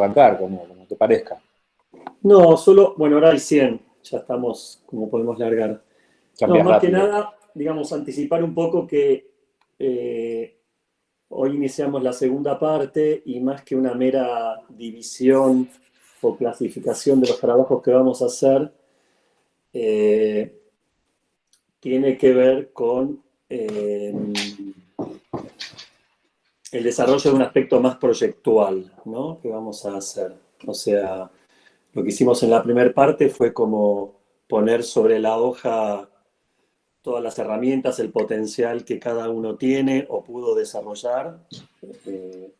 arrancar, como te parezca. No, solo, bueno, ahora hay 100, ya estamos, como podemos largar. No, Cambias más que rápido. nada, digamos, anticipar un poco que hoy iniciamos la segunda parte y más que una mera división o clasificación de los trabajos que vamos a hacer, eh, tiene que ver con el desarrollo de un aspecto más proyectual, ¿no? Que vamos a hacer. O sea, lo que hicimos en la primera parte fue como poner sobre la hoja todas las herramientas, el potencial que cada uno tiene o pudo desarrollar, eh,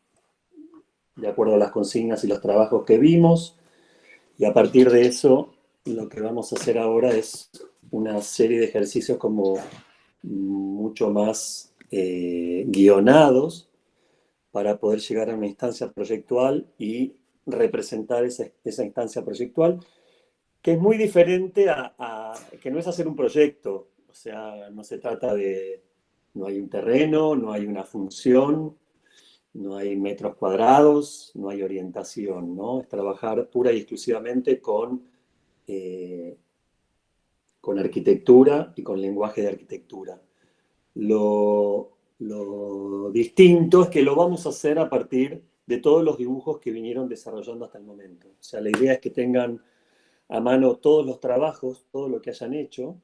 de acuerdo a las consignas y los trabajos que vimos. Y a partir de eso, lo que vamos a hacer ahora es una serie de ejercicios como mucho más guionados para poder llegar a una instancia proyectual y representar esa instancia proyectual, que es muy diferente que no es hacer un proyecto. O sea, no se trata de, no hay un terreno, no hay una función, no hay metros cuadrados, no hay orientación, ¿no? Es trabajar pura y exclusivamente eh, con arquitectura y con lenguaje de arquitectura. Lo distinto es que lo vamos a hacer a partir de todos los dibujos que vinieron desarrollando hasta el momento. O sea, la idea es que tengan a mano todos los trabajos, todo lo que hayan hecho,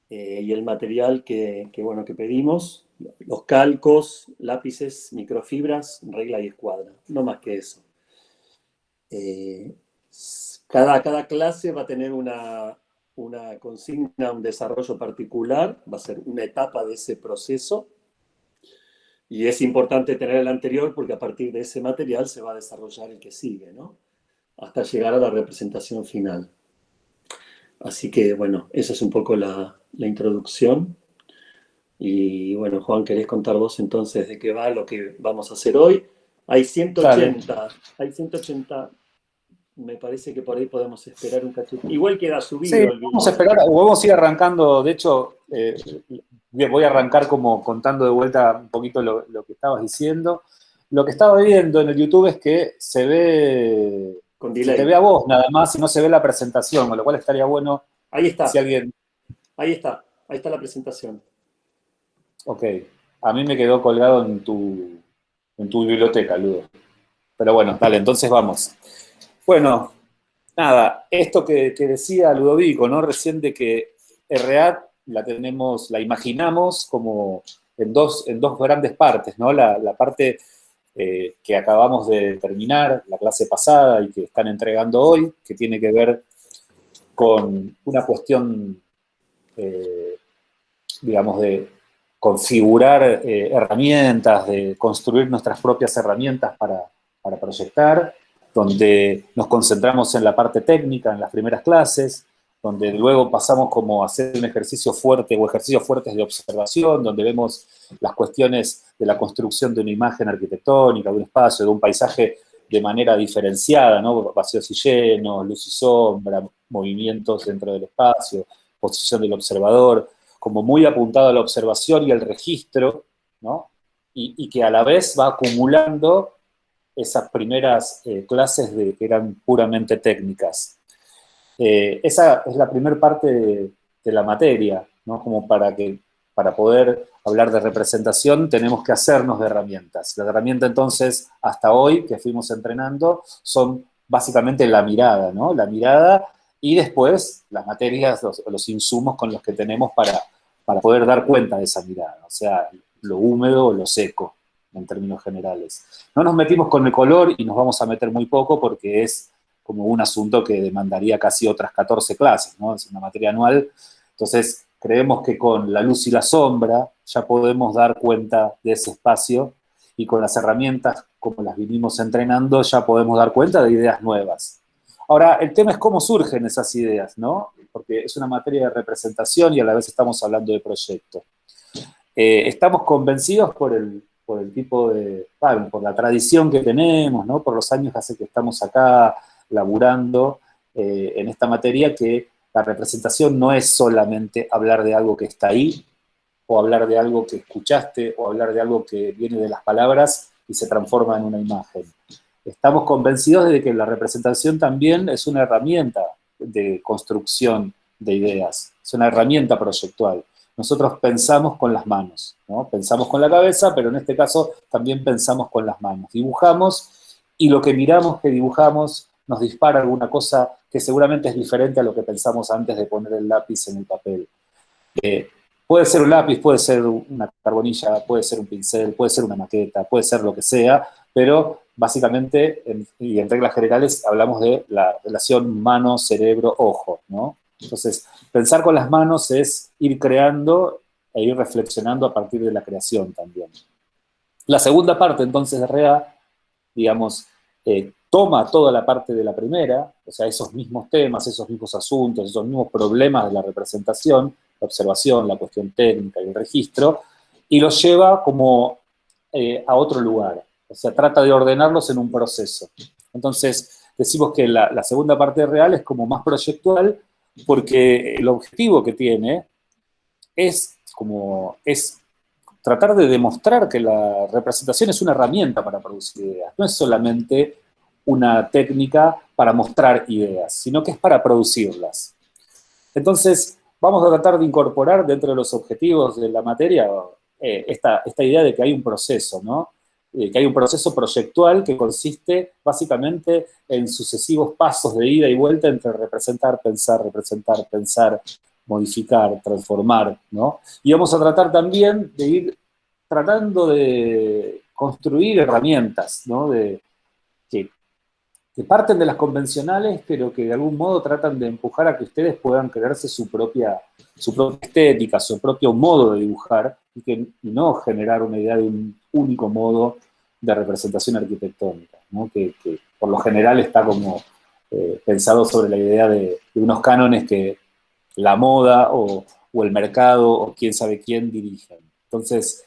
y el material bueno, que pedimos, los calcos, lápices, microfibras, regla y escuadra, no más que eso. Cada clase va a tener una consigna, un desarrollo particular, va a ser una etapa de ese proceso, y es importante tener el anterior porque a partir de ese material se va a desarrollar el que sigue, ¿no? Hasta llegar a la representación final. Así que, bueno, esa es un poco la introducción. Y bueno, Juan, ¿querés contar vos entonces de qué va lo que vamos a hacer hoy? Hay Dale. 180, hay 180, me parece que por ahí podemos esperar un cachito. Igual queda Sí, subido el vamos a video. esperar, o vamos a ir arrancando, de hecho, voy a arrancar como contando de vuelta un poquito lo que estabas diciendo. Lo que estaba viendo en el YouTube es que Con se te delay. ve a vos nada más y no se ve la presentación, con lo cual estaría bueno Ahí si está, alguien, ahí está la presentación. ok, a mí me quedó colgado en tu biblioteca, Ludo. Pero bueno, dale, entonces vamos. Bueno, nada, esto que decía Ludovico, ¿no? Recién de que RA la imaginamos como en dos grandes partes, ¿no? La parte que acabamos de terminar, la clase pasada y que están entregando hoy, que tiene que ver con una cuestión, eh, digamos, de configurar herramientas, de construir nuestras propias herramientas para proyectar, donde nos concentramos en la parte técnica, en las primeras clases, donde luego pasamos como a hacer un ejercicio fuerte o ejercicios fuertes de observación, donde vemos las cuestiones de la construcción de una imagen arquitectónica, de un espacio, de un paisaje de manera diferenciada, ¿no? Vacíos y llenos, luz y sombra, movimientos dentro del espacio, posición del observador, como muy apuntado a la observación y al registro, ¿no? Y que a la vez va acumulando esas primeras clases que eran puramente técnicas. Esa es la primera parte de la materia, ¿no? Como para poder hablar de representación tenemos que hacernos de herramientas. La herramienta entonces, hasta hoy, que fuimos entrenando, son básicamente la mirada, ¿no? La mirada y después las materias, los insumos con los que tenemos para poder dar cuenta de esa mirada, o sea, lo húmedo o lo seco, en términos generales. No nos metimos con el color y nos vamos a meter muy poco porque es como un asunto que demandaría casi otras 14 clases, ¿no? Es una materia anual. Entonces, creemos que con la luz y la sombra ya podemos dar cuenta de ese espacio y con las herramientas como las vinimos entrenando ya podemos dar cuenta de ideas nuevas. Ahora, el tema es cómo surgen esas ideas, ¿no? Porque es una materia de representación y a la vez estamos hablando de proyecto. Estamos convencidos por el tipo de, bueno, por la tradición que tenemos, ¿no? Por los años que hace que estamos acá laburando en esta materia, que la representación no es solamente hablar de algo que está ahí, o hablar de algo que escuchaste, o hablar de algo que viene de las palabras y se transforma en una imagen. estamos convencidos de que la representación también es una herramienta de construcción de ideas, es una herramienta proyectual. Nosotros pensamos con las manos, ¿no? Pensamos con la cabeza, pero en este caso también pensamos con las manos. Dibujamos y lo que miramos, que dibujamos, nos dispara alguna cosa que seguramente es diferente a lo que pensamos antes de poner el lápiz en el papel. Puede ser un lápiz, puede ser una carbonilla, puede ser un pincel, puede ser una maqueta, puede ser lo que sea, pero básicamente, y en reglas generales, hablamos de la relación mano-cerebro-ojo, ¿no? Entonces, pensar con las manos es ir creando e ir reflexionando a partir de la creación también. La segunda parte, entonces, de REA, digamos, toma toda la parte de la primera, o sea, esos mismos temas, esos mismos asuntos, esos mismos problemas de la representación, la observación, la cuestión técnica y el registro, y los lleva como a otro lugar. O sea, trata de ordenarlos en un proceso. Entonces, decimos que la segunda parte real es como más proyectual, porque el objetivo que tiene es tratar de demostrar que la representación es una herramienta para producir ideas, no es solamente una técnica para mostrar ideas, sino que es para producirlas. Entonces, vamos a tratar de incorporar dentro de los objetivos de la materia esta idea de que hay un proceso, ¿no? Que hay un proceso proyectual que consiste básicamente en sucesivos pasos de ida y vuelta entre representar, pensar, modificar, transformar, ¿no? Y vamos a tratar también de ir tratando de construir herramientas, ¿no? Que parten de las convencionales, pero que de algún modo tratan de empujar a que ustedes puedan crearse su propia estética, su propio modo de dibujar, y no generar una idea de un único modo de representación arquitectónica, ¿no? Que por lo general está como pensado sobre la idea de unos cánones que la moda o el mercado o quién sabe quién dirigen. Entonces,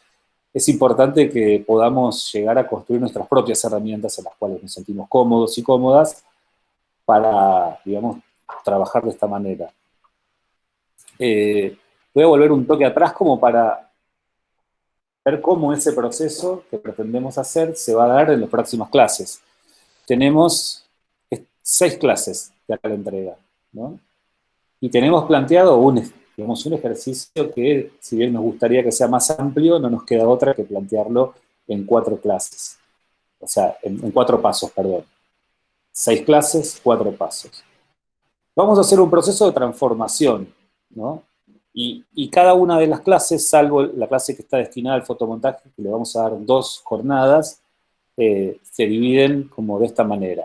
es importante que podamos llegar a construir nuestras propias herramientas en las cuales nos sentimos cómodos y cómodas para, digamos, trabajar de esta manera. Voy a volver un toque atrás como para ver cómo ese proceso que pretendemos hacer se va a dar en las próximas clases. Tenemos 6 clases de acá la entrega, ¿no? Y tenemos planteado un ejercicio que, si bien nos gustaría que sea más amplio, no nos queda otra que plantearlo en 4 clases. O sea, en 4 pasos, perdón. 6 clases, 4 pasos. Vamos a hacer un proceso de transformación, ¿no? Y cada una de las clases, salvo la clase que está destinada al fotomontaje, que le vamos a dar 2 jornadas, se dividen como de esta manera.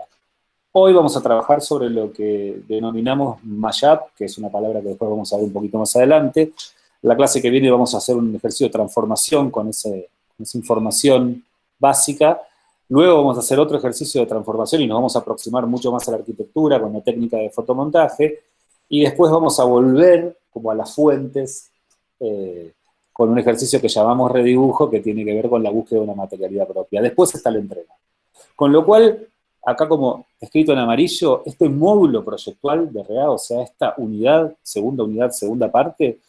Hoy vamos a trabajar sobre lo que denominamos mashup, que es una palabra que después vamos a ver un poquito más adelante. La clase que viene vamos a hacer un ejercicio de transformación con esa información básica. Luego vamos a hacer otro ejercicio de transformación y nos vamos a aproximar mucho más a la arquitectura con la técnica de fotomontaje. Y después vamos a volver como a las fuentes con un ejercicio que llamamos redibujo, que tiene que ver con la búsqueda de una materialidad propia. Después está la entrega. Con lo cual, acá como escrito en amarillo, este módulo proyectual de REA, o sea, esta unidad, segunda parte,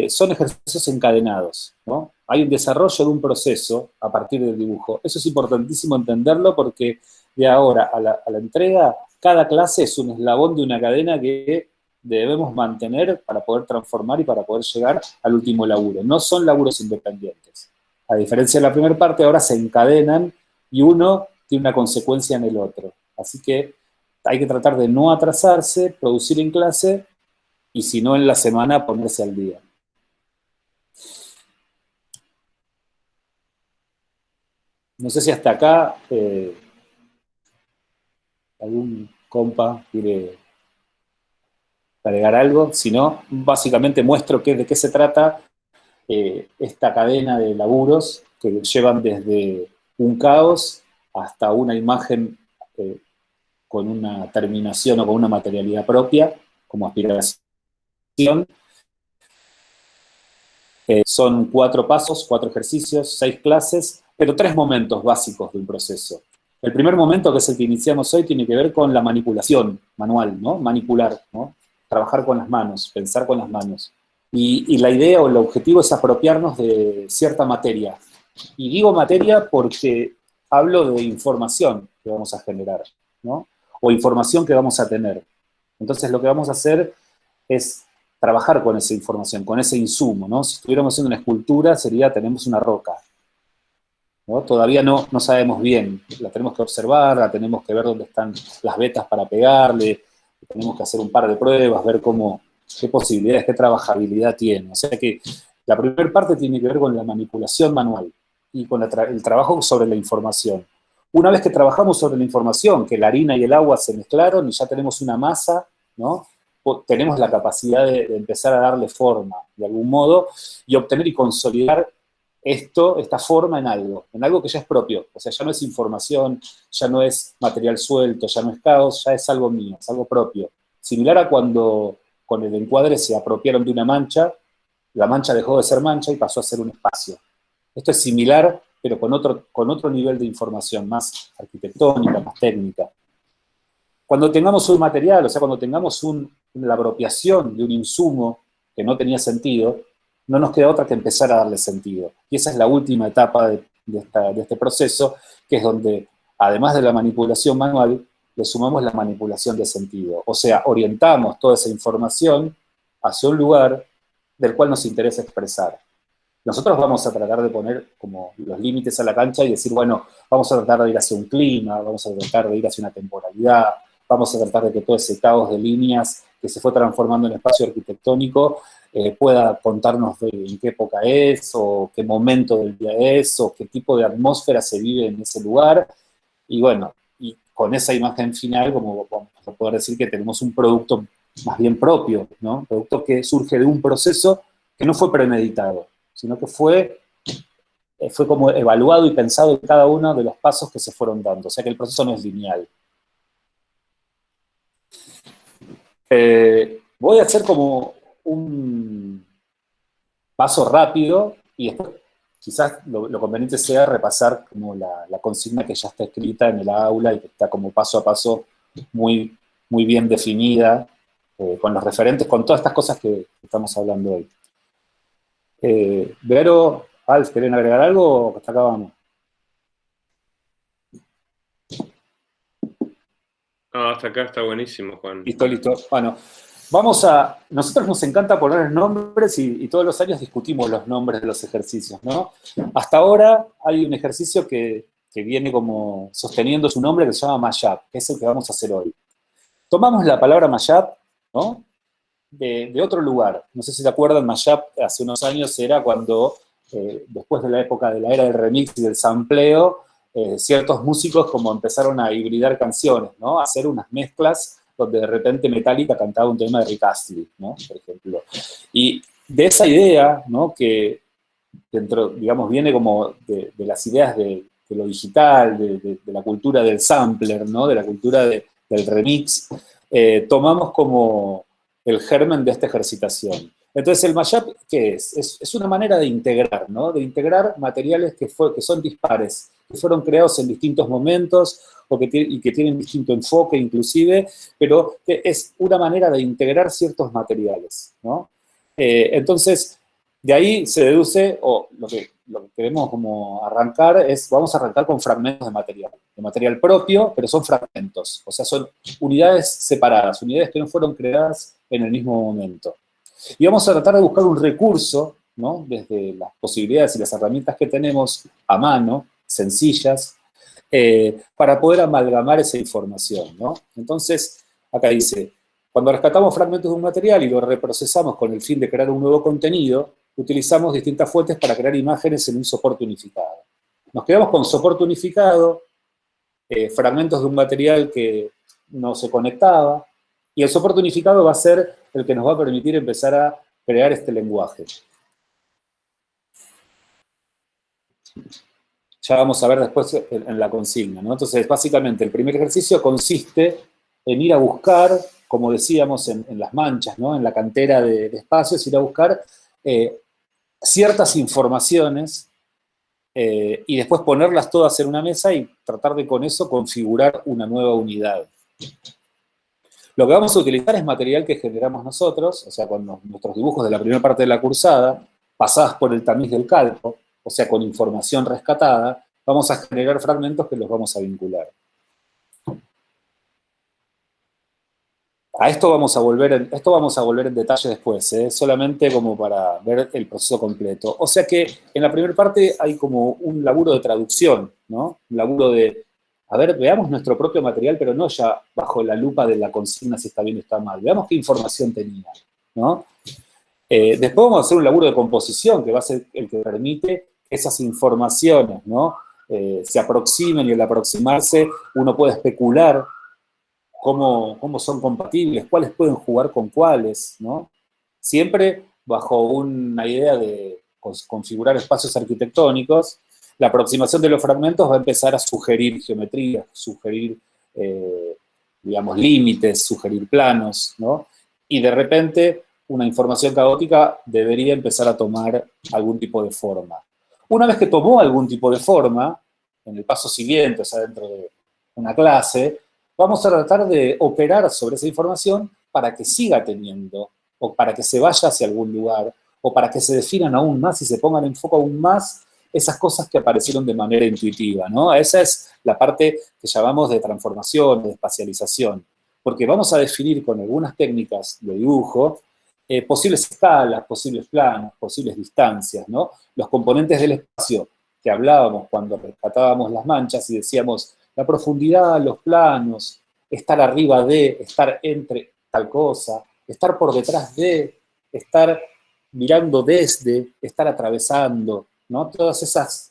son ejercicios encadenados, ¿no? Hay un desarrollo de un proceso a partir del dibujo. Eso es importantísimo entenderlo porque de ahora a la entrega, cada clase es un eslabón de una cadena que debemos mantener para poder transformar y para poder llegar al último laburo. No son laburos independientes. A diferencia de la primera parte, ahora se encadenan y uno tiene una consecuencia en el otro. Así que hay que tratar de no atrasarse, producir en clase y si no en la semana ponerse al día. No sé si hasta acá algún compa quiere agregar algo. Si no, básicamente muestro de qué se trata esta cadena de laburos que llevan desde un caos hasta una imagen con una terminación o con una materialidad propia, como aspiración. Son 4 pasos, 4 ejercicios, 6 clases, pero 3 momentos básicos de un proceso. El primer momento, que es el que iniciamos hoy, tiene que ver con la manipulación manual, ¿no? Manipular, ¿no? Trabajar con las manos, pensar con las manos. Y la idea o el objetivo es apropiarnos de cierta materia. Y digo materia porque hablo de información. que vamos a generar, ¿no? O información que vamos a tener. Entonces lo que vamos a hacer es trabajar con esa información, con ese insumo, ¿no? Si estuviéramos haciendo una escultura, sería, tenemos una roca, ¿no? Todavía no sabemos bien, la tenemos que observar, la tenemos que ver dónde están las vetas para pegarle, tenemos que hacer un par de pruebas, ver qué posibilidades, qué trabajabilidad tiene. O sea que la primera parte tiene que ver con la manipulación manual y con el trabajo sobre la información. Una vez que trabajamos sobre la información, que la harina y el agua se mezclaron y ya tenemos una masa, ¿no? Tenemos la capacidad de empezar a darle forma, de algún modo, y obtener y consolidar esta forma en algo que ya es propio. O sea, ya no es información, ya no es material suelto, ya no es caos, ya es algo mío, es algo propio. Similar a cuando con el encuadre se apropiaron de una mancha, la mancha dejó de ser mancha y pasó a ser un espacio. Esto es similar, pero con otro nivel de información, más arquitectónica, más técnica. Cuando tengamos un material, o sea, cuando tengamos la apropiación de un insumo que no tenía sentido, no nos queda otra que empezar a darle sentido. Y esa es la última etapa de este proceso, que es donde, además de la manipulación manual, le sumamos la manipulación de sentido. O sea, orientamos toda esa información hacia un lugar del cual nos interesa expresar. Nosotros vamos a tratar de poner como los límites a la cancha y decir, bueno, vamos a tratar de ir hacia un clima, vamos a tratar de ir hacia una temporalidad, vamos a tratar de que todo ese caos de líneas que se fue transformando en espacio arquitectónico pueda contarnos en qué época es, o qué momento del día es, o qué tipo de atmósfera se vive en ese lugar. Y bueno, y con esa imagen final, como vamos a poder decir que tenemos un producto más bien propio, ¿no? Un producto que surge de un proceso que no fue premeditado, sino que fue como evaluado y pensado en cada uno de los pasos que se fueron dando. O sea que el proceso no es lineal. Voy a hacer como un paso rápido y después quizás lo conveniente sea repasar como la consigna que ya está escrita en el aula y que está como paso a paso muy, muy bien definida, con los referentes, con todas estas cosas que estamos hablando hoy. Vero, Alf, ¿quieren agregar algo o hasta acá vamos? No, hasta acá está buenísimo, Juan. Listo. Bueno, nosotros nos encanta poner nombres y todos los años discutimos los nombres de los ejercicios, ¿no? Hasta ahora hay un ejercicio que viene como sosteniendo su nombre que se llama Mashup, que es el que vamos a hacer hoy. Tomamos la palabra Mashup, ¿no? De otro lugar. No sé si se acuerdan, Mashup hace unos años era cuando, después de la época de la era del remix y del sampleo, ciertos músicos como empezaron a hibridar canciones, ¿no? A hacer unas mezclas donde de repente Metallica cantaba un tema de Rick Astley, ¿no? Por ejemplo. Y de esa idea, ¿no? Que dentro, digamos, viene como de las ideas de lo digital, de la cultura del sampler, ¿no? De la cultura del remix, tomamos como el germen de esta ejercitación. Entonces, el mashup, ¿qué es? Es una manera de integrar, ¿no? De integrar materiales que son dispares, que fueron creados en distintos momentos y que tienen distinto enfoque inclusive, pero que es una manera de integrar ciertos materiales, ¿no? Entonces, de ahí se deduce, o lo que queremos como arrancar vamos a arrancar con fragmentos de material propio, pero son fragmentos, o sea, son unidades separadas, unidades que no fueron creadas en el mismo momento. Y vamos a tratar de buscar un recurso, ¿no? Desde las posibilidades y las herramientas que tenemos a mano, sencillas, para poder amalgamar esa información, ¿no? Entonces, acá dice, cuando rescatamos fragmentos de un material y lo reprocesamos con el fin de crear un nuevo contenido, utilizamos distintas fuentes para crear imágenes en un soporte unificado. Nos quedamos con soporte unificado, fragmentos de un material que no se conectaba, y el soporte unificado va a ser el que nos va a permitir empezar a crear este lenguaje. Ya vamos a ver después en la consigna, ¿no? Entonces, básicamente, el primer ejercicio consiste en ir a buscar, como decíamos en las manchas, ¿no? En la cantera de espacios, ir a buscar ciertas informaciones y después ponerlas todas en una mesa y tratar de con eso configurar una nueva unidad. Lo que vamos a utilizar es material que generamos nosotros, o sea, con nuestros dibujos de la primera parte de la cursada, pasadas por el tamiz del calco, o sea, con información rescatada, vamos a generar fragmentos que los vamos a vincular. A esto vamos a volver en detalle después, solamente como para ver el proceso completo. O sea que en la primera parte hay como un laburo de traducción, ¿no? Un laburo de, a ver, veamos nuestro propio material, pero no ya bajo la lupa de la consigna si está bien o está mal. Veamos qué información tenía, ¿no? Después vamos a hacer un laburo de composición, que va a ser el que permite que esas informaciones, ¿no? Se aproximen, y al aproximarse uno puede especular cómo son compatibles, cuáles pueden jugar con cuáles, ¿no? Siempre bajo una idea de configurar espacios arquitectónicos. La aproximación de los fragmentos va a empezar a sugerir geometría, sugerir, digamos, límites, sugerir planos, ¿no? Y de repente una información caótica debería empezar a tomar algún tipo de forma. Una vez que tomó algún tipo de forma, en el paso siguiente, o sea, dentro de una clase, vamos a tratar de operar sobre esa información para que siga teniendo, o para que se vaya hacia algún lugar, o para que se definan aún más y se pongan en foco aún más esas cosas que aparecieron de manera intuitiva, ¿no? Esa es la parte que llamamos de transformación, de espacialización, porque vamos a definir con algunas técnicas de dibujo posibles escalas, posibles planos, posibles distancias, ¿no? Los componentes del espacio que hablábamos cuando rescatábamos las manchas y decíamos la profundidad, los planos, estar arriba de, estar entre tal cosa, estar por detrás de, estar mirando desde, estar atravesando, ¿no? Todas esas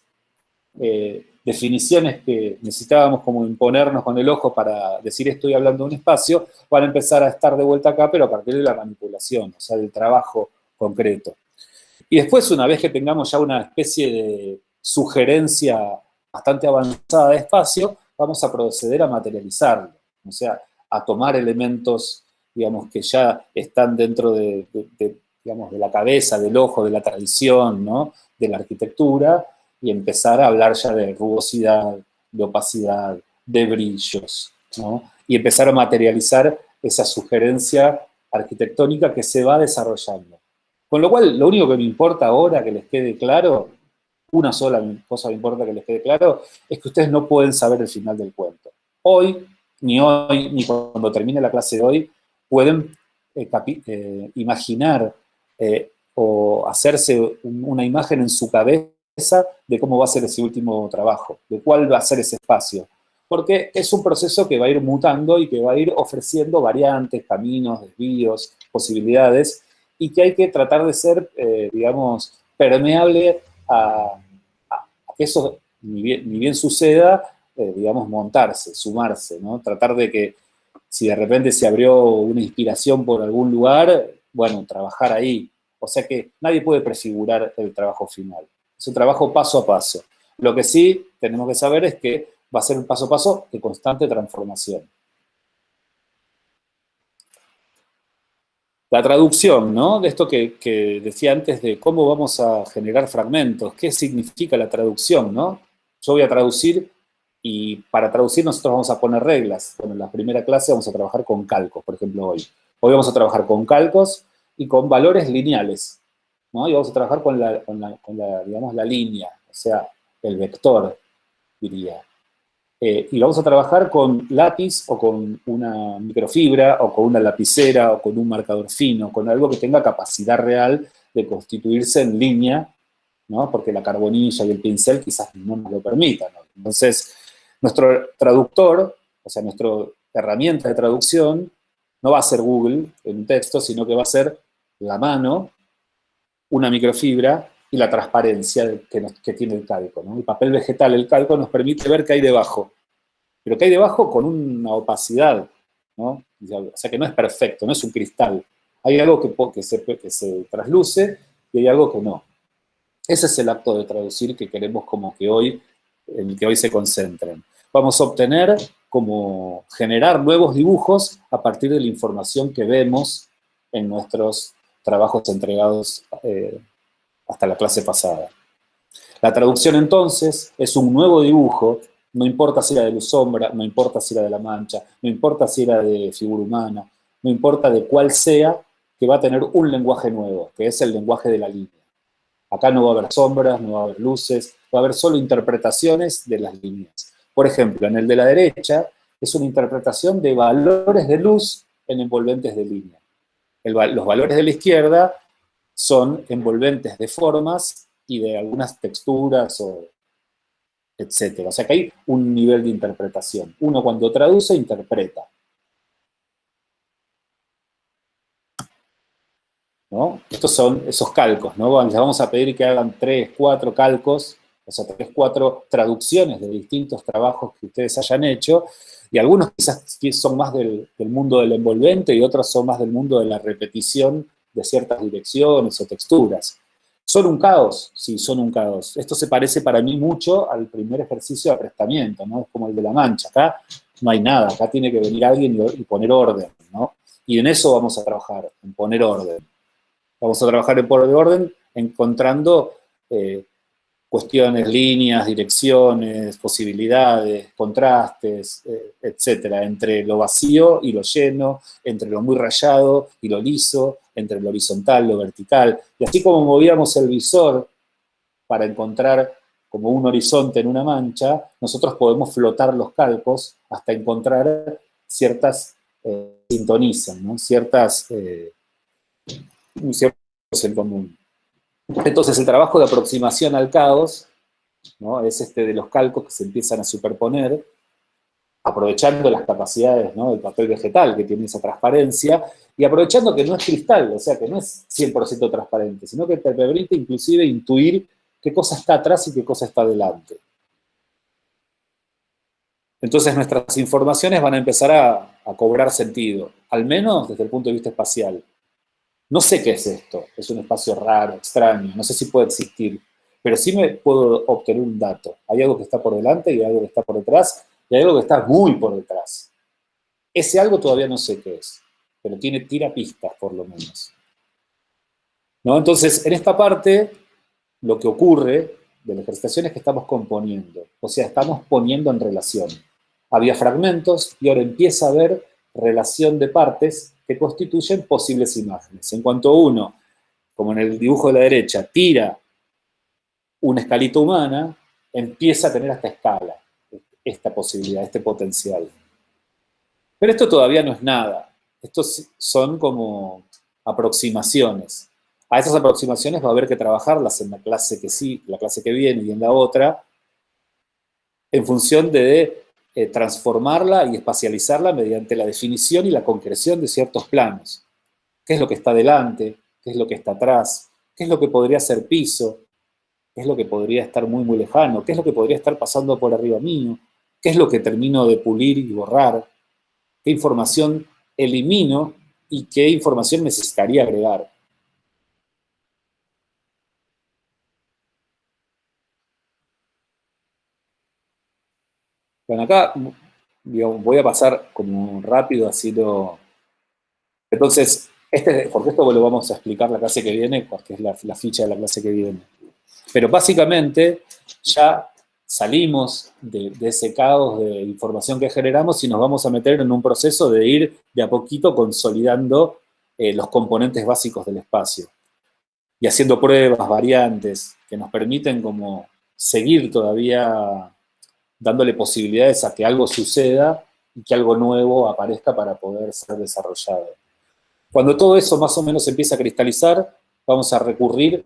definiciones que necesitábamos como imponernos con el ojo para decir estoy hablando de un espacio, van a empezar a estar de vuelta acá, pero a partir de la manipulación, o sea, del trabajo concreto. Y después, una vez que tengamos ya una especie de sugerencia bastante avanzada de espacio, vamos a proceder a materializarlo, o sea, a tomar elementos, digamos, que ya están dentro digamos, de la cabeza, del ojo, de la tradición, ¿no? De la arquitectura, y empezar a hablar ya de rugosidad, de opacidad, de brillos, ¿no? Y empezar a materializar esa sugerencia arquitectónica que se va desarrollando. Con lo cual, lo único que me importa ahora que les quede claro, una sola cosa me importa que les quede claro, es que ustedes no pueden saber el final del cuento. Hoy, ni cuando termine la clase de hoy, pueden imaginar o hacerse una imagen en su cabeza de cómo va a ser ese último trabajo, de cuál va a ser ese espacio. Porque es un proceso que va a ir mutando y que va a ir ofreciendo variantes, caminos, desvíos, posibilidades, y que hay que tratar de ser, digamos, permeable a que eso ni bien suceda, digamos, montarse, sumarse, ¿no? Tratar de que si de repente se abrió una inspiración por algún lugar, bueno, trabajar ahí. O sea que nadie puede prefigurar el trabajo final. Es un trabajo paso a paso. Lo que sí tenemos que saber es que va a ser un paso a paso de constante transformación. La traducción, ¿no? De esto que decía antes de cómo vamos a generar fragmentos, qué significa la traducción, ¿no? Yo voy a traducir y para traducir nosotros vamos a poner reglas. Bueno, en la primera clase vamos a trabajar con calcos, por ejemplo, hoy. Hoy vamos a trabajar con calcos y con valores lineales, ¿no? Y vamos a trabajar con digamos, la línea, o sea, el vector, diría. Y vamos a trabajar con lápiz o con una microfibra o con una lapicera o con un marcador fino, con algo que tenga capacidad real de constituirse en línea, ¿no? Porque la carbonilla y el pincel quizás no nos lo permitan, ¿no? Entonces, nuestro traductor, o sea, nuestra herramienta de traducción, no va a ser Google en un texto, sino que va a ser la mano, una microfibra y la transparencia que tiene el calco, ¿no? El papel vegetal, el calco, nos permite ver qué hay debajo, pero qué hay debajo con una opacidad, ¿no? O sea que no es perfecto, no es un cristal. Hay algo que se trasluce y hay algo que no. Ese es el acto de traducir que queremos como que hoy, en el que hoy se concentren. Vamos a obtener como generar nuevos dibujos a partir de la información que vemos en nuestros trabajos entregados hasta la clase pasada. La traducción entonces es un nuevo dibujo, no importa si era de luz sombra, no importa si era de la mancha, no importa si era de figura humana, no importa de cuál sea, que va a tener un lenguaje nuevo, que es el lenguaje de la línea. Acá no va a haber sombras, no va a haber luces, va a haber solo interpretaciones de las líneas. Por ejemplo, en el de la derecha es una interpretación de valores de luz en envolventes de línea. Los valores de la izquierda son envolventes de formas y de algunas texturas, etcétera. O sea que hay un nivel de interpretación. Uno cuando traduce, interpreta. ¿No? Estos son esos calcos, ¿no? Les vamos a pedir que hagan 3, 4 calcos, o sea, 3, 4 traducciones de distintos trabajos que ustedes hayan hecho, y algunos quizás son más del mundo del envolvente y otros son más del mundo de la repetición de ciertas direcciones o texturas. ¿Son un caos? Sí, son un caos. Esto se parece para mí mucho al primer ejercicio de aprestamiento, ¿no? Es como el de la mancha. Acá no hay nada, acá tiene que venir alguien y poner orden, ¿no? Y en eso vamos a trabajar, en poner orden. Vamos a trabajar en poner orden encontrando cuestiones, líneas, direcciones, posibilidades, contrastes, etcétera, entre lo vacío y lo lleno, entre lo muy rayado y lo liso, entre lo horizontal, lo vertical. Y así como movíamos el visor para encontrar como un horizonte en una mancha, nosotros podemos flotar los calcos hasta encontrar ciertas sintonizan, ¿no? Ciertos en común. Entonces, el trabajo de aproximación al caos, ¿no? Es este de los calcos que se empiezan a superponer, aprovechando las capacidades, ¿no? del papel vegetal, que tiene esa transparencia, y aprovechando que no es cristal, o sea, que no es 100% transparente, sino que te permite inclusive intuir qué cosa está atrás y qué cosa está delante. Entonces, nuestras informaciones van a empezar a cobrar sentido, al menos desde el punto de vista espacial. No sé qué es esto, es un espacio raro, extraño, no sé si puede existir, pero sí me puedo obtener un dato. Hay algo que está por delante y hay algo que está por detrás, y hay algo que está muy por detrás. Ese algo todavía no sé qué es, pero tira pistas por lo menos. ¿No? Entonces, en esta parte, lo que ocurre de la ejercitación es que estamos componiendo, o sea, estamos poniendo en relación. Había fragmentos y ahora empieza a haber relación de partes que constituyen posibles imágenes. En cuanto uno, como en el dibujo de la derecha, tira una escalita humana, empieza a tener esta escala, esta posibilidad, este potencial. Pero esto todavía no es nada. Estos son como aproximaciones. A esas aproximaciones va a haber que trabajarlas en la clase que sí, la clase que viene y en la otra, en función de transformarla y espacializarla mediante la definición y la concreción de ciertos planos. ¿Qué es lo que está delante? ¿Qué es lo que está atrás? ¿Qué es lo que podría ser piso? ¿Qué es lo que podría estar muy, muy lejano? ¿Qué es lo que podría estar pasando por arriba mío? ¿Qué es lo que termino de pulir y borrar? ¿Qué información elimino y qué información necesitaría agregar? Bueno, acá digamos, voy a pasar como rápido, así lo... Entonces, porque esto lo vamos a explicar la clase que viene, porque es la ficha de la clase que viene. Pero básicamente ya salimos de ese caos de información que generamos y nos vamos a meter en un proceso de ir de a poquito consolidando los componentes básicos del espacio y haciendo pruebas, variantes, que nos permiten como seguir todavía dándole posibilidades a que algo suceda y que algo nuevo aparezca para poder ser desarrollado. Cuando todo eso más o menos empieza a cristalizar, vamos a recurrir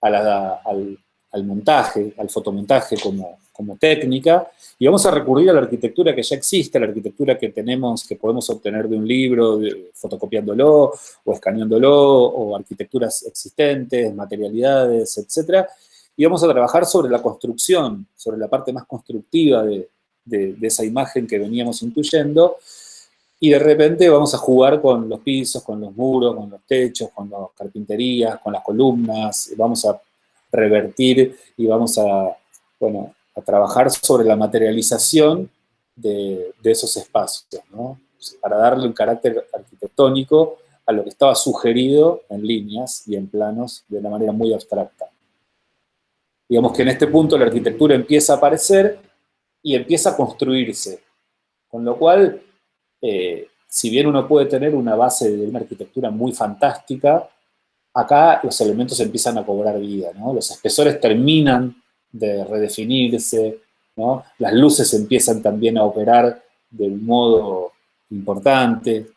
al montaje, al fotomontaje como técnica, y vamos a recurrir a la arquitectura que ya existe, a la arquitectura que tenemos, que podemos obtener de un libro, fotocopiándolo, o escaneándolo, o arquitecturas existentes, materialidades, etc. Y vamos a trabajar sobre la construcción, sobre la parte más constructiva de esa imagen que veníamos intuyendo, y de repente vamos a jugar con los pisos, con los muros, con los techos, con las carpinterías, con las columnas, vamos a revertir y vamos a trabajar sobre la materialización de esos espacios, ¿no? Para darle un carácter arquitectónico a lo que estaba sugerido en líneas y en planos de una manera muy abstracta. Digamos que en este punto la arquitectura empieza a aparecer y empieza a construirse, con lo cual, si bien uno puede tener una base de una arquitectura muy fantástica, acá los elementos empiezan a cobrar vida, ¿no? Los espesores terminan de redefinirse, ¿no? Las luces empiezan también a operar de un modo importante,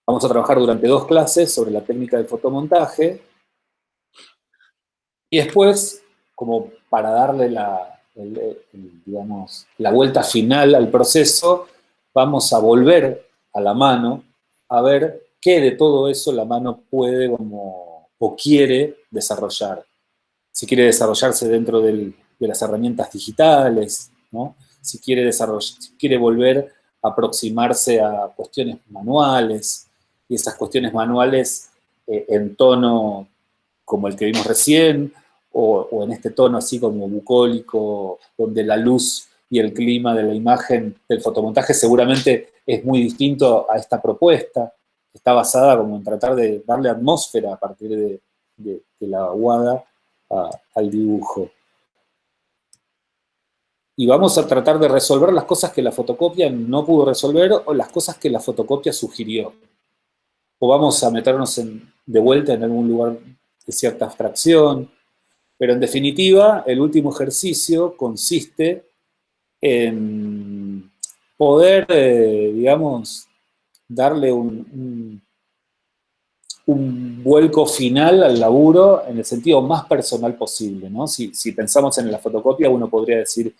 Vamos a trabajar durante 2 clases sobre la técnica del fotomontaje, y después, como para darle digamos, la vuelta final al proceso, vamos a volver a la mano a ver qué de todo eso la mano puede o quiere desarrollar. Si quiere desarrollarse dentro de las herramientas digitales, ¿no? Si quiere volver a aproximarse a cuestiones manuales, y esas cuestiones manuales en tono como el que vimos recién, o en este tono así como bucólico, donde la luz y el clima de la imagen del fotomontaje seguramente es muy distinto a esta propuesta, que está basada como en tratar de darle atmósfera a partir de la aguada al dibujo. Y vamos a tratar de resolver las cosas que la fotocopia no pudo resolver o las cosas que la fotocopia sugirió. O vamos a meternos de vuelta en algún lugar de cierta abstracción. Pero en definitiva, el último ejercicio consiste en poder, digamos, darle un vuelco final al laburo en el sentido más personal posible, ¿no? Si pensamos en la fotocopia, uno podría decir,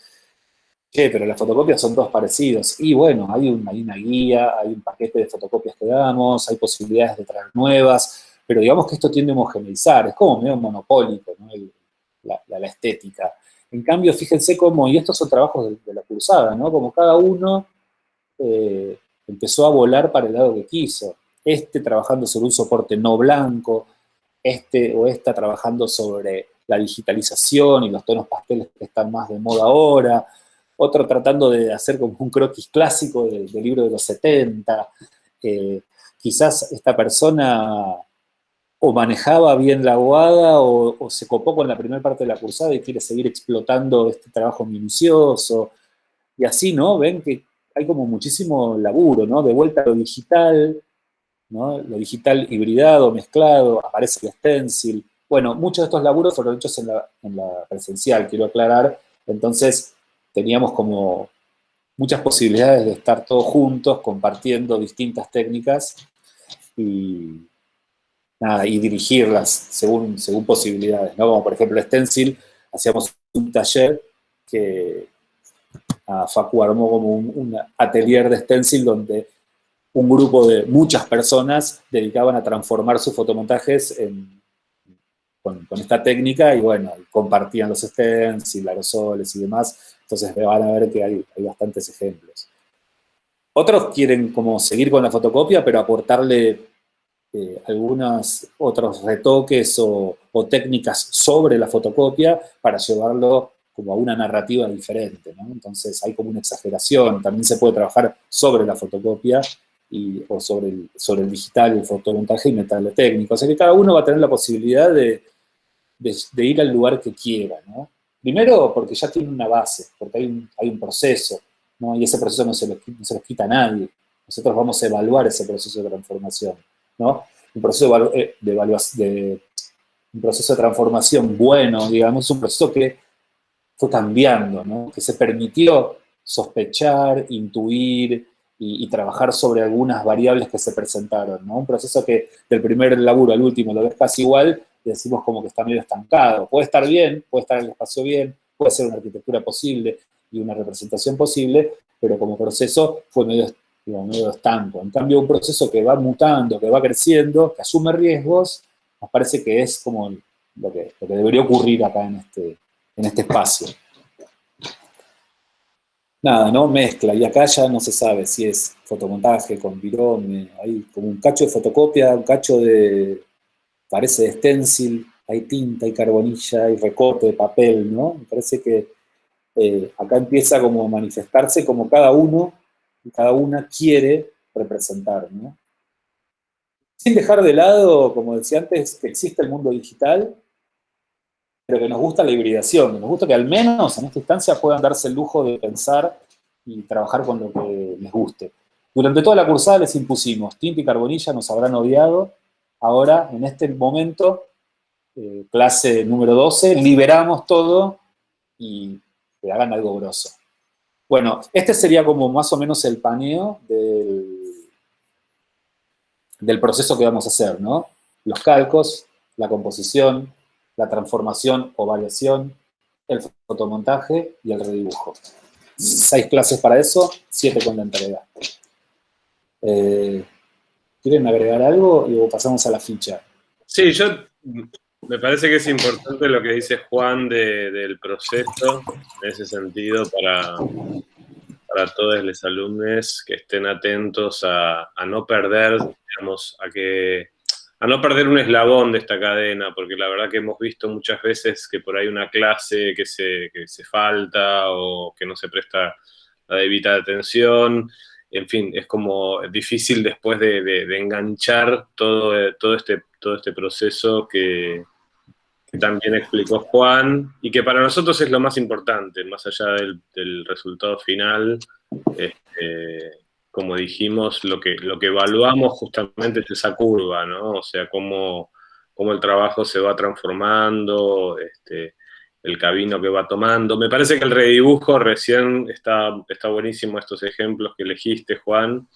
pero las fotocopias son todos parecidos. Y bueno, hay una guía, hay un paquete de fotocopias que damos, hay posibilidades de traer nuevas, pero digamos que esto tiende a homogeneizar, es como medio monopólico, ¿no? La estética. En cambio, fíjense cómo, y estos son trabajos de la cursada, ¿no? Como cada uno empezó a volar para el lado que quiso. Trabajando sobre un soporte no blanco, o esta trabajando sobre la digitalización y los tonos pasteles que están más de moda ahora, otro tratando de hacer como un croquis clásico del libro de los 70. Quizás esta persona o manejaba bien la aguada o se copó con la primera parte de la cursada y quiere seguir explotando este trabajo minucioso. Y así, ¿no? Ven que hay como muchísimo laburo, ¿no? De vuelta a lo digital, ¿no? Lo digital hibridado, mezclado, aparece el stencil. Bueno, muchos de estos laburos fueron hechos en la presencial, quiero aclarar. Entonces, teníamos como muchas posibilidades de estar todos juntos, compartiendo distintas técnicas y dirigirlas según posibilidades, ¿no? Como por ejemplo el stencil, hacíamos un taller que Facu armó como un atelier de stencil donde un grupo de muchas personas dedicaban a transformar sus fotomontajes con esta técnica y bueno, compartían los stencils, aerosoles y demás. Entonces van a ver que hay bastantes ejemplos. Otros quieren como seguir con la fotocopia, pero aportarle algunos otros retoques o técnicas sobre la fotocopia para llevarlo como a una narrativa diferente, ¿no? Entonces hay como una exageración. También se puede trabajar sobre la fotocopia o sobre el digital, el fotomontaje y meterle técnico. O sea que cada uno va a tener la posibilidad de ir al lugar que quiera, ¿no? Primero porque ya tiene una base, porque hay un proceso, ¿no? Y ese proceso no se lo quita a nadie. Nosotros vamos a evaluar ese proceso de transformación, ¿no? Un proceso un proceso de transformación bueno, digamos, un proceso que fue cambiando, ¿no? Que se permitió sospechar, intuir y trabajar sobre algunas variables que se presentaron, ¿no? Un proceso que del primer laburo al último lo ves casi igual y decimos como que está medio estancado. Puede estar bien, puede estar en el espacio bien, puede ser una arquitectura posible y una representación posible, pero como proceso fue medio estanco. En cambio, un proceso que va mutando, que va creciendo, que asume riesgos, nos parece que es como lo que debería ocurrir acá en este espacio. Nada, ¿no? Mezcla, y acá ya no se sabe si es fotomontaje con virome, hay como un cacho de fotocopia, un cacho parece de stencil, hay tinta, hay carbonilla, hay recorte de papel, ¿no? Me parece que acá empieza como a manifestarse como cada uno y cada una quiere representar, ¿no? Sin dejar de lado, como decía antes, que existe el mundo digital, pero que nos gusta la hibridación, nos gusta que al menos en esta instancia puedan darse el lujo de pensar y trabajar con lo que les guste. Durante toda la cursada les impusimos tinta y carbonilla, nos habrán odiado. Ahora, en este momento, clase número 12, liberamos todo y que hagan algo grosso. Bueno, este sería como más o menos el paneo del del proceso que vamos a hacer, ¿no? Los calcos, la composición, la transformación o variación, el fotomontaje y el redibujo. 6 clases para eso, 7 con la entrega. ¿Quieren agregar algo? Y luego pasamos a la ficha. Sí, me parece que es importante lo que dice Juan del proceso, en ese sentido, para todos los alumnos que estén atentos a no perder, digamos, a no perder un eslabón de esta cadena, porque la verdad que hemos visto muchas veces que por ahí una clase que se falta o que no se presta la debida atención. En fin, es como difícil después de enganchar todo este proceso que también explicó Juan, y que para nosotros es lo más importante, más allá del resultado final. Como dijimos, lo que evaluamos justamente es esa curva, ¿no? O sea, cómo el trabajo se va transformando, el camino que va tomando. Me parece que el redibujo recién está buenísimo, estos ejemplos que elegiste, Juan.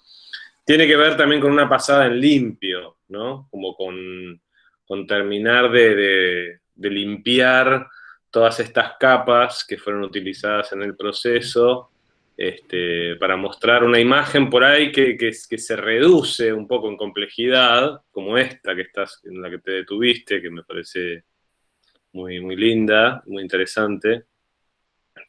Tiene que ver también con una pasada en limpio, ¿no? Como con terminar de limpiar todas estas capas que fueron utilizadas en el proceso, para mostrar una imagen por ahí que se reduce un poco en complejidad, como esta en la que te detuviste, que me parece muy, muy linda, muy interesante,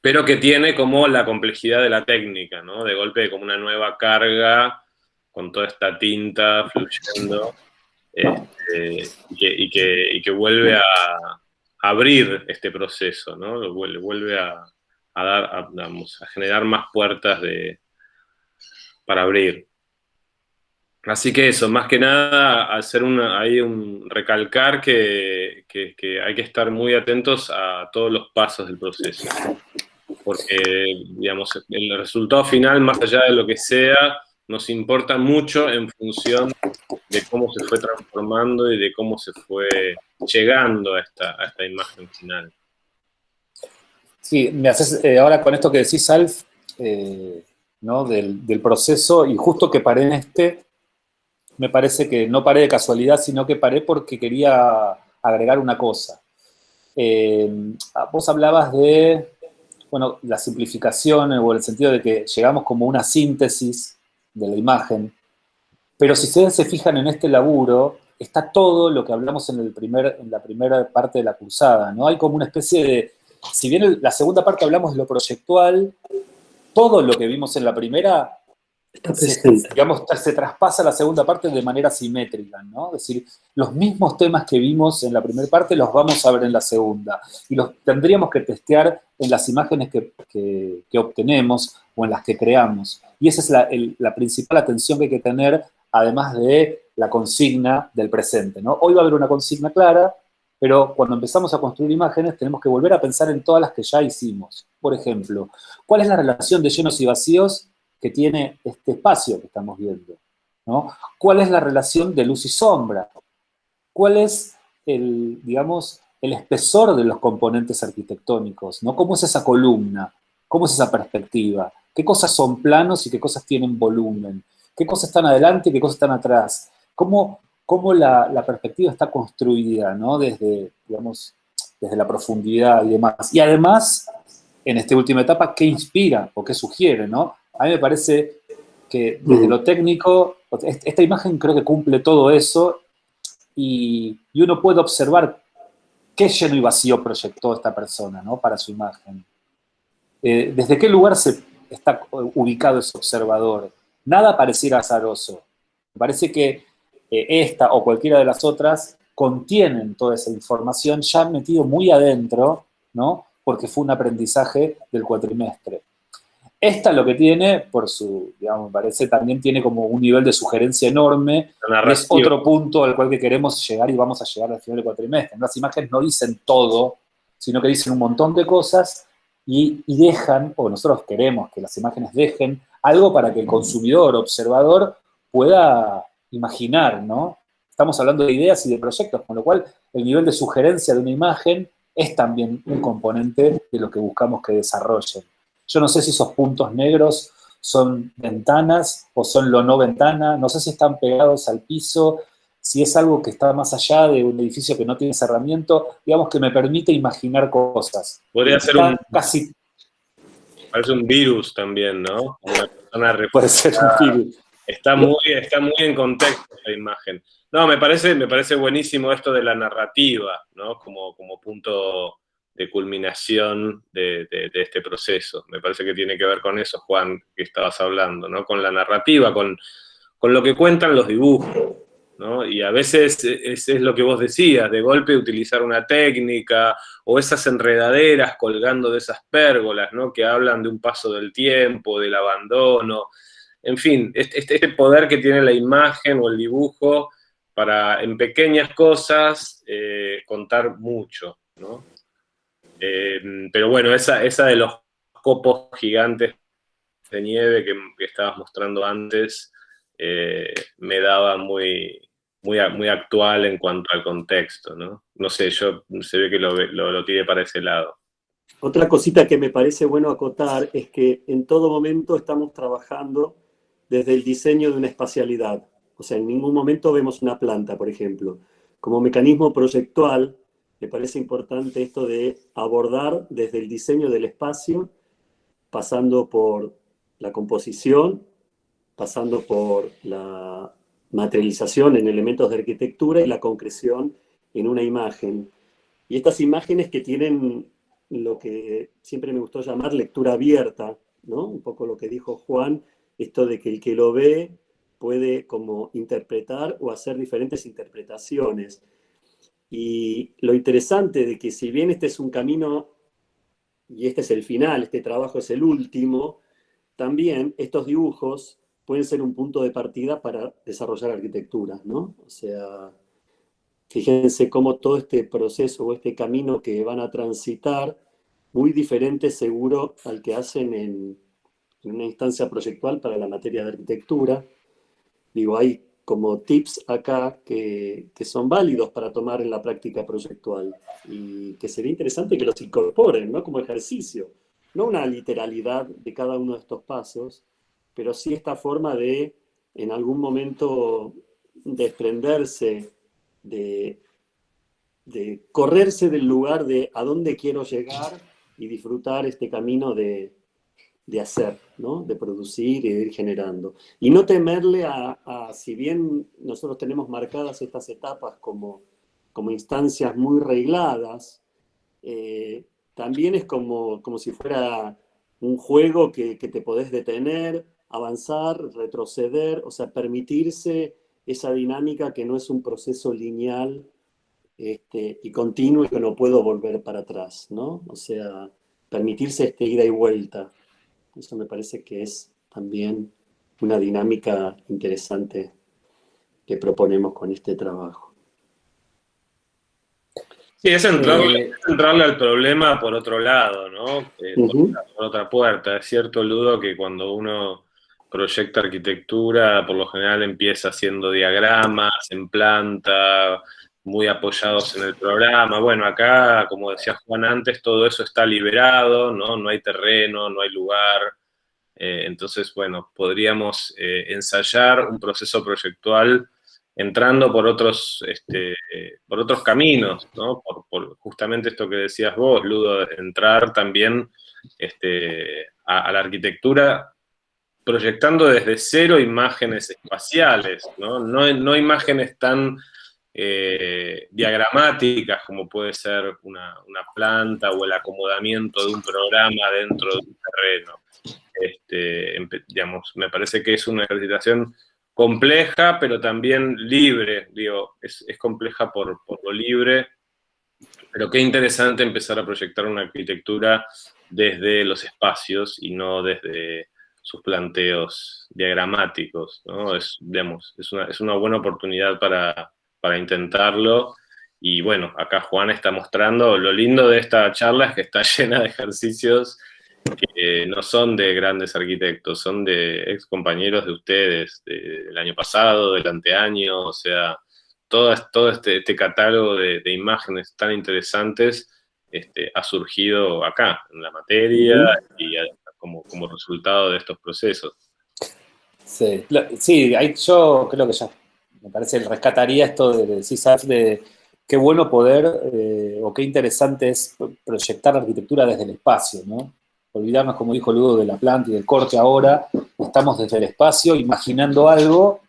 pero que tiene como la complejidad de la técnica, ¿no? De golpe como una nueva carga con toda esta tinta fluyendo, y que vuelve a abrir este proceso, ¿no? Vuelve a generar más puertas para abrir. Así que eso, más que nada, hacer recalcar que hay que estar muy atentos a todos los pasos del proceso. Porque, digamos, el resultado final, más allá de lo que sea, nos importa mucho en función de cómo se fue transformando y de cómo se fue llegando a esta imagen final. Sí, me haces, ahora con esto que decís, Alf, ¿no? del proceso, y justo que paré en me parece que no paré de casualidad, sino que paré porque quería agregar una cosa. Vos hablabas de, bueno, la simplificación, o el sentido de que llegamos como una síntesis de la imagen, pero si ustedes se fijan en este laburo, está todo lo que hablamos en la primera parte de la cursada, ¿no? Hay como una especie de, si bien la segunda parte hablamos de lo proyectual, todo lo que vimos en la primera se traspasa a la segunda parte de manera simétrica, ¿no? Es decir, los mismos temas que vimos en la primera parte los vamos a ver en la segunda, y los tendríamos que testear en las imágenes que obtenemos o en las que creamos. Y esa es la principal atención que hay que tener, además de la consigna del presente, ¿no? Hoy va a haber una consigna clara, pero cuando empezamos a construir imágenes tenemos que volver a pensar en todas las que ya hicimos. Por ejemplo, ¿cuál es la relación de llenos y vacíos que tiene este espacio que estamos viendo, ¿no? ¿Cuál es la relación de luz y sombra? ¿Cuál es digamos, el espesor de los componentes arquitectónicos, ¿no? ¿Cómo es esa columna? ¿Cómo es esa perspectiva? ¿Qué cosas son planos y qué cosas tienen volumen? ¿Qué cosas están adelante y qué cosas están atrás? ¿Cómo la perspectiva está construida, ¿no? Digamos, desde la profundidad y demás. Y además, en esta última etapa, ¿qué inspira o qué sugiere, ¿no? A mí me parece que desde lo técnico, esta imagen creo que cumple todo eso, y uno puede observar qué lleno y vacío proyectó esta persona, ¿no? Para su imagen. ¿Desde qué lugar está ubicado ese observador? Nada pareciera azaroso. Me parece que esta o cualquiera de las otras contienen toda esa información ya metido muy adentro, ¿no? Porque fue un aprendizaje del cuatrimestre. Esta lo que tiene, digamos, me parece, también tiene como un nivel de sugerencia enorme, y es otro punto al cual que queremos llegar y vamos a llegar al final del cuatrimestre. Las imágenes no dicen todo, sino que dicen un montón de cosas y dejan, o nosotros queremos que las imágenes dejen algo para que el consumidor, observador, pueda imaginar, ¿no? Estamos hablando de ideas y de proyectos, con lo cual el nivel de sugerencia de una imagen es también un componente de lo que buscamos que desarrollen. Yo no sé si esos puntos negros son ventanas o son lo no ventana, no sé si están pegados al piso, si es algo que está más allá de un edificio que no tiene cerramiento, digamos que me permite imaginar cosas. Podría ser un, casi parece un virus también, ¿no? Una persona puede ser un virus. está muy en contexto la imagen. No, me parece buenísimo esto de la narrativa, ¿no? Como punto de culminación de este proceso. Me parece que tiene que ver con eso, Juan, que estabas hablando, ¿no? Con la narrativa, con lo que cuentan los dibujos, ¿no? Y a veces es lo que vos decías, de golpe utilizar una técnica o esas enredaderas colgando de esas pérgolas, ¿no? Que hablan de un paso del tiempo, del abandono, en fin, este poder que tiene la imagen o el dibujo para en pequeñas cosas contar mucho, ¿no? Pero bueno, esa de los copos gigantes de nieve que estabas mostrando antes me daba muy actual en cuanto al contexto, ¿no? No sé, yo se ve que lo tiré para ese lado. Otra cosita que me parece bueno acotar es que en todo momento estamos trabajando desde el diseño de una espacialidad. O sea, en ningún momento vemos una planta, por ejemplo. Como mecanismo proyectual, me parece importante esto de abordar desde el diseño del espacio, pasando por la composición, pasando por la materialización en elementos de arquitectura y la concreción en una imagen. Y estas imágenes que tienen lo que siempre me gustó llamar lectura abierta, ¿no? Un poco lo que dijo Juan, esto de que el que lo ve puede como interpretar o hacer diferentes interpretaciones. Y lo interesante de que si bien este es un camino y este es el final, este trabajo es el último, también estos dibujos pueden ser un punto de partida para desarrollar arquitectura, ¿no? O sea, fíjense cómo todo este proceso o este camino que van a transitar, muy diferente seguro al que hacen en una instancia proyectual para la materia de arquitectura. Digo, hay como tips acá que son válidos para tomar en la práctica proyectual y que sería interesante que los incorporen, ¿no? Como ejercicio. No una literalidad de cada uno de estos pasos, pero sí esta forma de, en algún momento, desprenderse de, de correrse del lugar de a dónde quiero llegar y disfrutar este camino de hacer, ¿no? De producir y de ir generando. Y no temerle si bien nosotros tenemos marcadas estas etapas como instancias muy regladas, también es como si fuera un juego que te podés detener, avanzar, retroceder, o sea, permitirse esa dinámica que no es un proceso lineal y continuo y que no puedo volver para atrás, ¿no? O sea, permitirse este ida y vuelta. Eso me parece que es también una dinámica interesante que proponemos con este trabajo. Sí, es entrarle al problema por otro lado, ¿no? Por otra puerta. Es cierto, Ludo, que cuando uno proyecta arquitectura, por lo general empieza haciendo diagramas en planta, muy apoyados en el programa. Bueno, acá, como decía Juan antes, todo eso está liberado, ¿no? No hay terreno, no hay lugar. Entonces, bueno, podríamos ensayar un proceso proyectual entrando por otros caminos, ¿no? Por justamente esto que decías vos, Ludo, entrar también a la arquitectura proyectando desde cero imágenes espaciales, ¿no? No imágenes tan diagramáticas como puede ser una planta o el acomodamiento de un programa dentro de un terreno. Digamos, me parece que es una ejercitación compleja, pero también libre, digo, es compleja por lo libre, pero qué interesante empezar a proyectar una arquitectura desde los espacios y no desde sus planteos diagramáticos, ¿no? Digamos, es una buena oportunidad para intentarlo. Y bueno, acá Juan está mostrando, lo lindo de esta charla es que está llena de ejercicios que no son de grandes arquitectos, son de ex compañeros de ustedes, del año pasado, del anteaño, o sea, todo este catálogo de imágenes tan interesantes ha surgido acá, en la materia, y como resultado de estos procesos. Sí, sí, yo creo que ya, me parece, rescataría esto de CISAF, de qué bueno poder, o qué interesante es proyectar la arquitectura desde el espacio, ¿no? Olvidarnos, como dijo Ludo, de la planta y del corte ahora, estamos desde el espacio imaginando algo,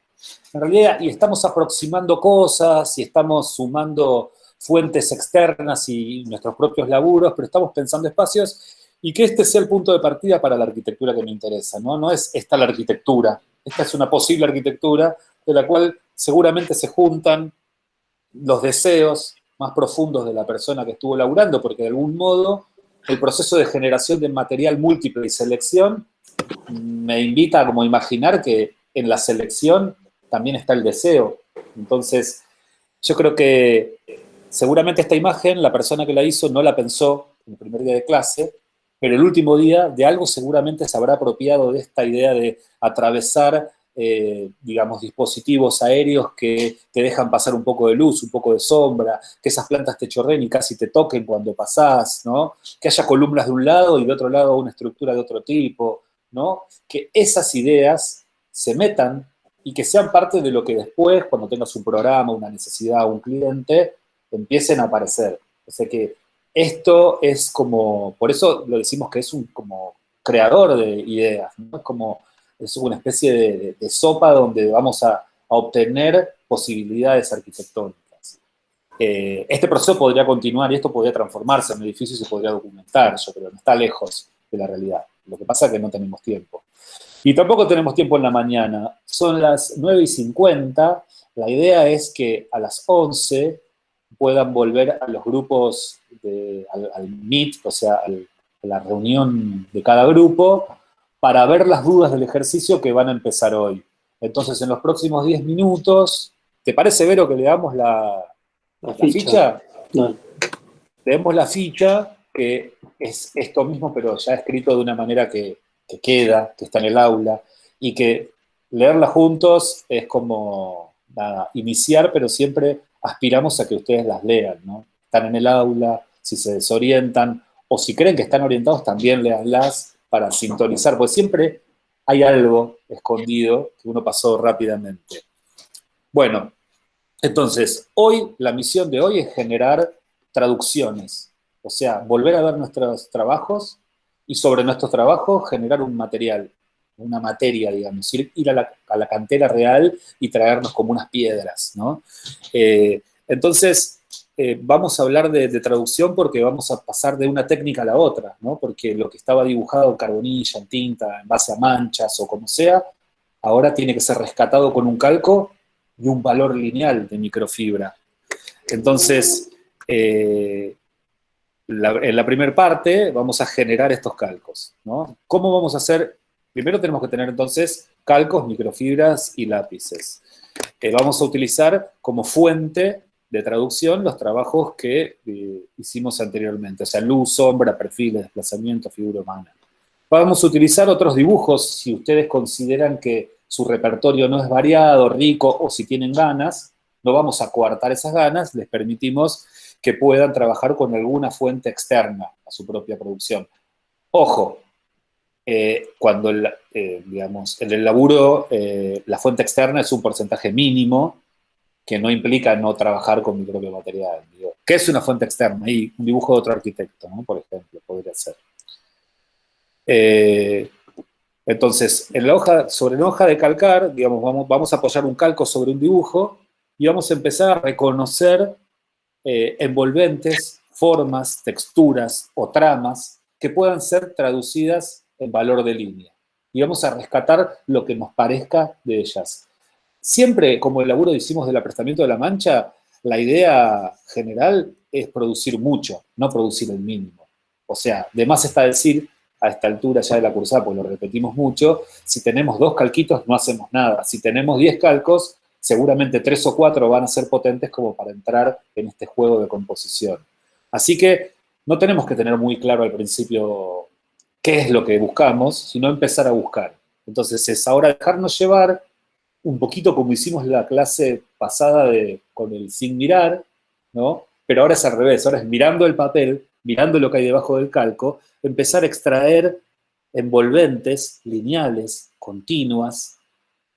en realidad, y estamos aproximando cosas, y estamos sumando fuentes externas y nuestros propios laburos, pero estamos pensando espacios, y que este sea el punto de partida para la arquitectura que me interesa, ¿no? No es esta la arquitectura, esta es una posible arquitectura de la cual seguramente se juntan los deseos más profundos de la persona que estuvo laburando, porque de algún modo el proceso de generación de material múltiple y selección me invita a como imaginar que en la selección también está el deseo. Entonces, yo creo que seguramente esta imagen, la persona que la hizo no la pensó en el primer día de clase, pero el último día de algo seguramente se habrá apropiado de esta idea de atravesar, digamos, dispositivos aéreos que te dejan pasar un poco de luz, un poco de sombra, que esas plantas te chorren y casi te toquen cuando pasás, ¿no? Que haya columnas de un lado y de otro lado una estructura de otro tipo, ¿no? Que esas ideas se metan y que sean parte de lo que después, cuando tengas un programa, una necesidad, un cliente, empiecen a aparecer. O sea que esto es como, por eso lo decimos que es un como creador de ideas, ¿no? Es una especie de sopa donde vamos a obtener posibilidades arquitectónicas. Este proceso podría continuar y esto podría transformarse en un edificio y se podría documentar, yo creo, no está lejos de la realidad. Lo que pasa es que no tenemos tiempo. Y tampoco tenemos tiempo en la mañana. Son las 9:50. La idea es que a las 11 puedan volver a los grupos, al meet, o sea, a la reunión de cada grupo, para ver las dudas del ejercicio que van a empezar hoy. Entonces, en los próximos 10 minutos, ¿te parece, Vero, que le damos la ficha? No. Leemos la ficha, que es esto mismo, pero ya escrito de una manera que queda, que está en el aula, y que leerla juntos es como nada, iniciar, pero siempre aspiramos a que ustedes las lean, ¿no? Están en el aula, si se desorientan, o si creen que están orientados, también leanlas para sintonizar, porque siempre hay algo escondido que uno pasó rápidamente. Bueno, entonces, hoy, la misión de hoy es generar traducciones, o sea, volver a ver nuestros trabajos y sobre nuestros trabajos generar un material, una materia, digamos, ir a la cantera real y traernos como unas piedras, ¿no? Entonces, vamos a hablar de traducción porque vamos a pasar de una técnica a la otra, ¿no? Porque lo que estaba dibujado en carbonilla, en tinta, en base a manchas o como sea, ahora tiene que ser rescatado con un calco y un valor lineal de microfibra. Entonces, en la primera parte vamos a generar estos calcos, ¿no? ¿Cómo vamos a hacer? Primero tenemos que tener entonces calcos, microfibras y lápices. Vamos a utilizar como fuente de traducción los trabajos que hicimos anteriormente, o sea, luz, sombra, perfiles, desplazamiento, figura humana. Vamos a utilizar otros dibujos si ustedes consideran que su repertorio no es variado, rico, o si tienen ganas, no vamos a coartar esas ganas, les permitimos que puedan trabajar con alguna fuente externa a su propia producción. Ojo, cuando digamos, en el laburo la fuente externa es un porcentaje mínimo que no implica no trabajar con mi propio material. Digo, ¿qué es una fuente externa? Y un dibujo de otro arquitecto, ¿no? Por ejemplo, podría ser. Entonces, sobre la hoja de calcar, digamos, vamos a apoyar un calco sobre un dibujo y vamos a empezar a reconocer envolventes, formas, texturas o tramas que puedan ser traducidas en valor de línea. Y vamos a rescatar lo que nos parezca de ellas. Siempre, como el laburo hicimos del aprestamiento de la mancha, la idea general es producir mucho, no producir el mínimo. O sea, de más está decir, a esta altura ya de la cursada, pues lo repetimos mucho, si tenemos 2 calquitos no hacemos nada. Si tenemos 10 calcos, seguramente 3 o 4 van a ser potentes como para entrar en este juego de composición. Así que no tenemos que tener muy claro al principio qué es lo que buscamos, sino empezar a buscar. Entonces es ahora dejarnos llevar un poquito como hicimos la clase pasada con el sin mirar, ¿no? Pero ahora es al revés, ahora es mirando el papel, mirando lo que hay debajo del calco, empezar a extraer envolventes, lineales, continuas,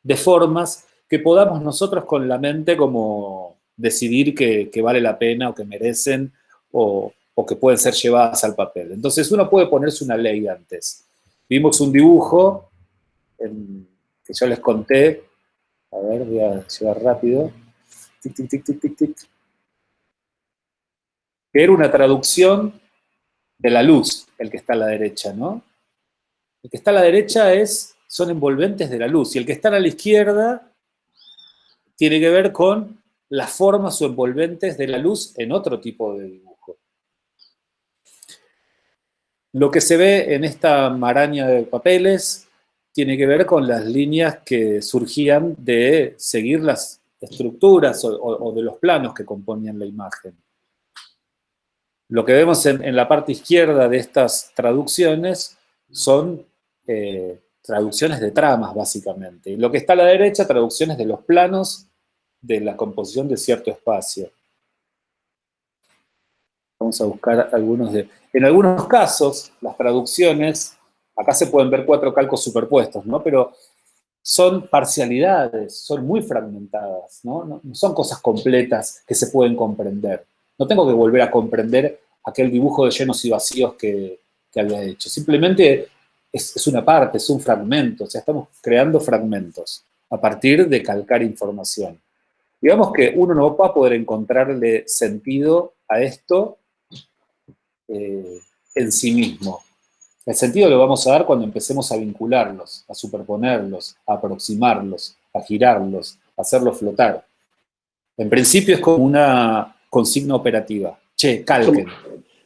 de formas que podamos nosotros con la mente como decidir que vale la pena o que merecen o que pueden ser llevadas al papel. Entonces uno puede ponerse una ley antes. Vimos un dibujo que yo les conté, a ver, voy a llevar rápido, tic, tic, tic, tic, tic, tic, que era una traducción de la luz, el que está a la derecha, ¿no? El que está a la derecha son envolventes de la luz, y el que está a la izquierda tiene que ver con las formas o envolventes de la luz en otro tipo de dibujo. Lo que se ve en esta maraña de papeles tiene que ver con las líneas que surgían de seguir las estructuras o de los planos que componían la imagen. Lo que vemos en la parte izquierda de estas traducciones son traducciones de tramas, básicamente. Y lo que está a la derecha, traducciones de los planos de la composición de cierto espacio. Vamos a buscar algunos de... En algunos casos, las traducciones, acá se pueden ver 4 calcos superpuestos, ¿no? Pero son parcialidades, son muy fragmentadas, ¿no? No son cosas completas que se pueden comprender. No tengo que volver a comprender aquel dibujo de llenos y vacíos que había hecho. Simplemente es una parte, es un fragmento. O sea, estamos creando fragmentos a partir de calcar información. Digamos que uno no va a poder encontrarle sentido a esto en sí mismo. El sentido lo vamos a dar cuando empecemos a vincularlos, a superponerlos, a aproximarlos, a girarlos, a hacerlos flotar. En principio es como una consigna operativa. Che, calquen.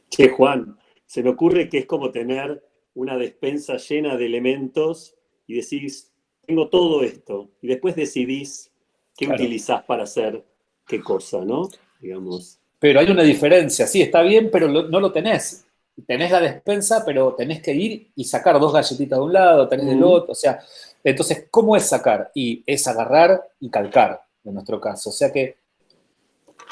Che, Juan, se me ocurre que es como tener una despensa llena de elementos y decís, tengo todo esto, y después decidís qué utilizás para hacer qué cosa, ¿no? Digamos. Pero hay una diferencia, sí, está bien, pero no lo tenés. Tenés la despensa, pero tenés que ir y sacar 2 galletitas de un lado, tenés del otro, o sea, entonces, ¿cómo es sacar? Y es agarrar y calcar, en nuestro caso, o sea que,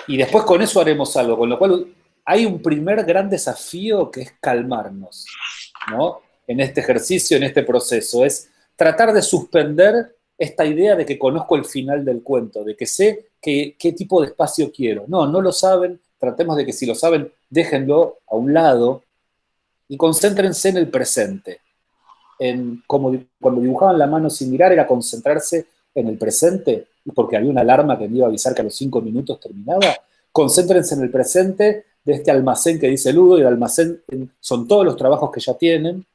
y después con eso haremos algo, con lo cual hay un primer gran desafío que es calmarnos, ¿no? En este ejercicio, en este proceso, es tratar de suspender esta idea de que conozco el final del cuento, de que sé qué tipo de espacio quiero. No lo saben, tratemos de que si lo saben, déjenlo a un lado y concéntrense en el presente. Como cuando dibujaban la mano sin mirar, era concentrarse en el presente, porque había una alarma que me iba a avisar que a los 5 minutos terminaba. Concéntrense en el presente de este almacén que dice Ludo, y el almacén son todos los trabajos que ya tienen,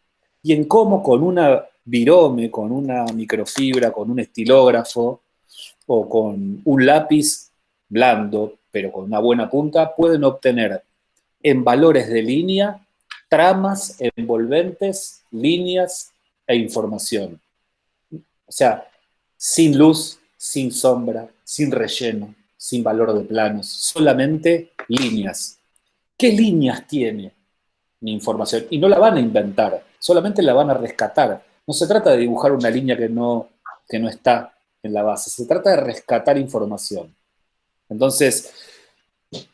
y en cómo con una virome, con una microfibra, con un estilógrafo o con un lápiz blando, pero con una buena punta, pueden obtener en valores de línea tramas envolventes, líneas e información. O sea, sin luz, sin sombra, sin relleno, sin valor de planos, solamente líneas. ¿Qué líneas tiene mi información? Y no la van a inventar, solamente la van a rescatar. No se trata de dibujar una línea que no está en la base, se trata de rescatar información. Entonces,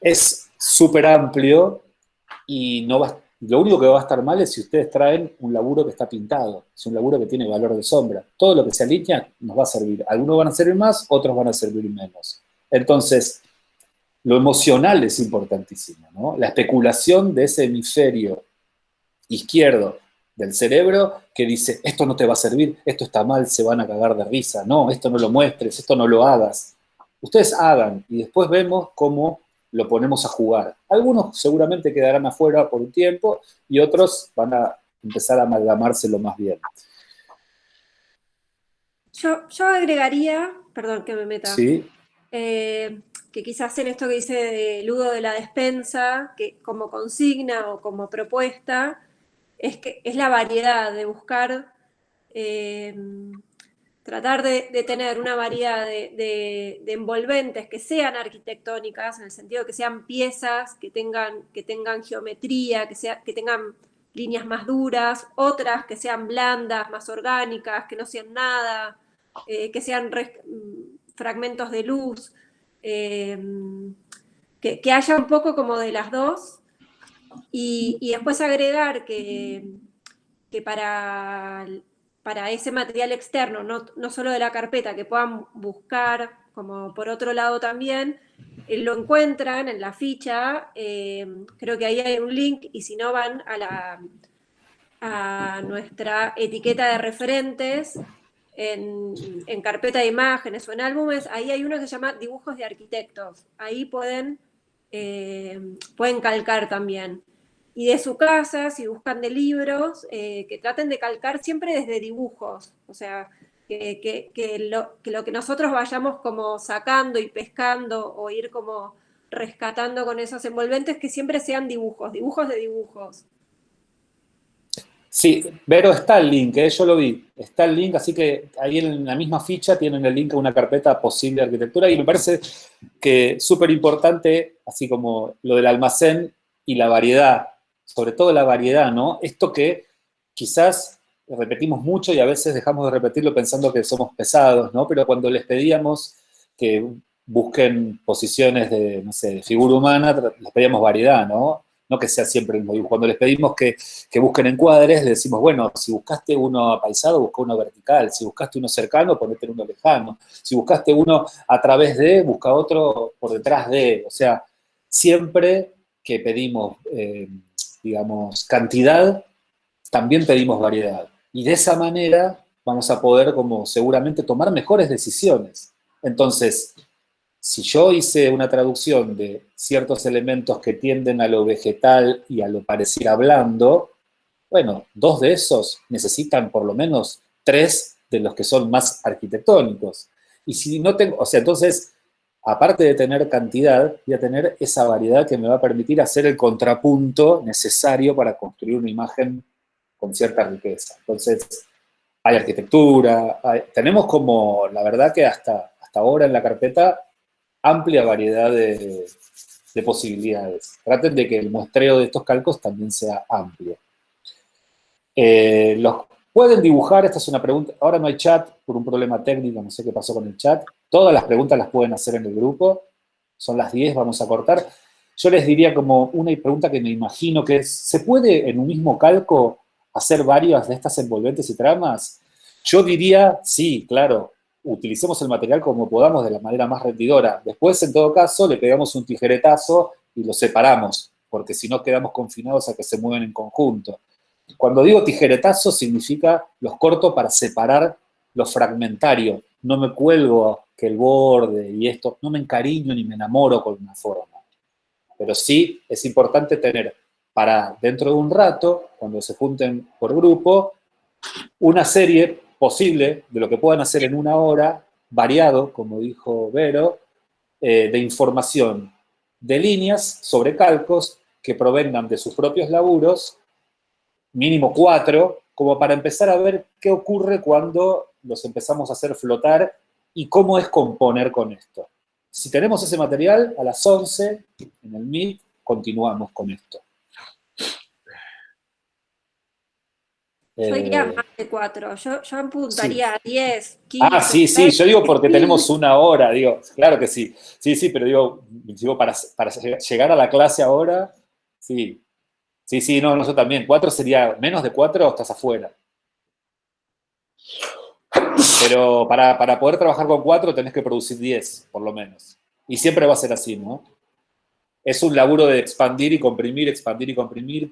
es súper amplio y lo único que va a estar mal es si ustedes traen un laburo que está pintado, es un laburo que tiene valor de sombra. Todo lo que se alinea nos va a servir. Algunos van a servir más, otros van a servir menos. Entonces, lo emocional es importantísimo, ¿no? La especulación de ese hemisferio izquierdo del cerebro que dice, esto no te va a servir, esto está mal, se van a cagar de risa, no, esto no lo muestres, esto no lo hagas. Ustedes hagan y después vemos cómo lo ponemos a jugar. Algunos seguramente quedarán afuera por un tiempo y otros van a empezar a amalgamárselo más bien. Yo agregaría, perdón que me meta, ¿sí? Que quizás en esto que dice de Ludo de la despensa, que como consigna o como propuesta, es la variedad de buscar, tratar de tener una variedad de envolventes que sean arquitectónicas, en el sentido de que sean piezas, que tengan geometría, que tengan líneas más duras, otras que sean blandas, más orgánicas, que no sean nada, que sean fragmentos de luz, que haya un poco como de las dos, y después agregar que que para ese material externo, no solo de la carpeta, que puedan buscar como por otro lado también, lo encuentran en la ficha, creo que ahí hay un link, y si no van a nuestra etiqueta de referentes, en carpeta de imágenes o en álbumes, ahí hay uno que se llama dibujos de arquitectos, ahí pueden calcar también. Y de su casa, si buscan de libros, que traten de calcar siempre desde dibujos, o sea, que lo que nosotros vayamos como sacando y pescando o ir como rescatando con esos envolventes, que siempre sean dibujos de dibujos. Sí, Vero, está el link, yo lo vi, está el link, así que ahí en la misma ficha tienen el link a una carpeta posible de arquitectura, y me parece que súper importante, así como lo del almacén y la variedad, sobre todo la variedad, ¿no? Esto que quizás repetimos mucho y a veces dejamos de repetirlo pensando que somos pesados, ¿no? Pero cuando les pedíamos que busquen posiciones de, no sé, de figura humana, les pedíamos variedad, ¿no? No que sea siempre el mismo dibujo. Cuando les pedimos que busquen encuadres, le decimos, bueno, si buscaste uno apaisado, busca uno vertical. Si buscaste uno cercano, ponete uno lejano. Si buscaste uno a través de, busca otro por detrás de. O sea, siempre que pedimos, digamos, cantidad, también pedimos variedad. Y de esa manera vamos a poder, como seguramente, tomar mejores decisiones. Entonces, si yo hice una traducción de ciertos elementos que tienden a lo vegetal y a lo pareciera blando, bueno, 2 de esos necesitan por lo menos 3 de los que son más arquitectónicos. Y si no tengo, o sea, entonces, aparte de tener cantidad, voy a tener esa variedad que me va a permitir hacer el contrapunto necesario para construir una imagen con cierta riqueza. Entonces, hay arquitectura, tenemos como, la verdad que hasta ahora en la carpeta, amplia variedad de posibilidades. Traten de que el muestreo de estos calcos también sea amplio. ¿Los pueden dibujar? Esta es una pregunta. Ahora no hay chat por un problema técnico, no sé qué pasó con el chat. Todas las preguntas las pueden hacer en el grupo. Son las 10, vamos a cortar. Yo les diría como una pregunta que me imagino que es, ¿se puede en un mismo calco hacer varias de estas envolventes y tramas? Yo diría, sí, claro, utilicemos el material como podamos de la manera más rendidora. Después, en todo caso, le pegamos un tijeretazo y lo separamos, porque si no quedamos confinados a que se mueven en conjunto. Cuando digo tijeretazo, significa los corto para separar lo fragmentario. No me cuelgo que el borde y esto, no me encariño ni me enamoro con una forma. Pero sí es importante tener para dentro de un rato, cuando se junten por grupo, una serie posible de lo que puedan hacer en una hora, variado, como dijo Vero, de información de líneas sobre calcos que provengan de sus propios laburos, mínimo 4, como para empezar a ver qué ocurre cuando los empezamos a hacer flotar y cómo es componer con esto. Si tenemos ese material, a las 11, en el Meet, continuamos con esto. Yo iría más de 4, yo apuntaría Sí. a 10, 15. Ah, sí, yo digo porque tenemos una hora, digo, claro que sí. Sí, pero digo para llegar a la clase ahora, sí. Sí, no, nosotros también. 4 sería, menos de 4 estás afuera. Pero para poder trabajar con 4 tenés que producir 10, por lo menos. Y siempre va a ser así, ¿no? Es un laburo de expandir y comprimir,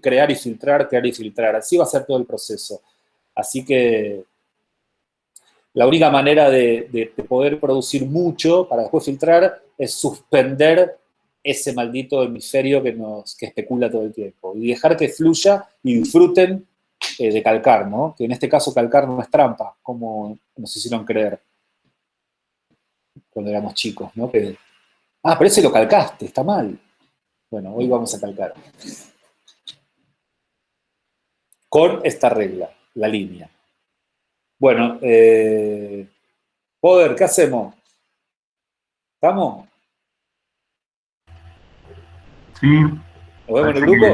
crear y filtrar. Así va a ser todo el proceso. Así que la única manera de poder producir mucho para después filtrar es suspender ese maldito hemisferio que especula todo el tiempo y dejar que fluya y disfruten de calcar, ¿no? Que en este caso calcar no es trampa, como nos hicieron creer cuando éramos chicos, ¿no? Pero ese lo calcaste, está mal. Bueno, hoy vamos a calcar. Con esta regla, la línea. Bueno, Poder, ¿qué hacemos? ¿Estamos? Sí. ¿Nos vemos en el grupo?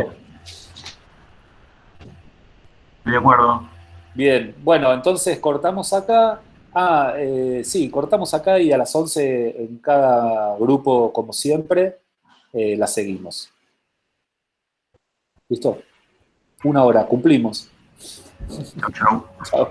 Estoy de acuerdo. Bien, bueno, entonces cortamos acá. Sí, cortamos acá y a las 11 en cada grupo, como siempre, la seguimos. ¿Listo? 1 hora, cumplimos. Chau, chau. Chao.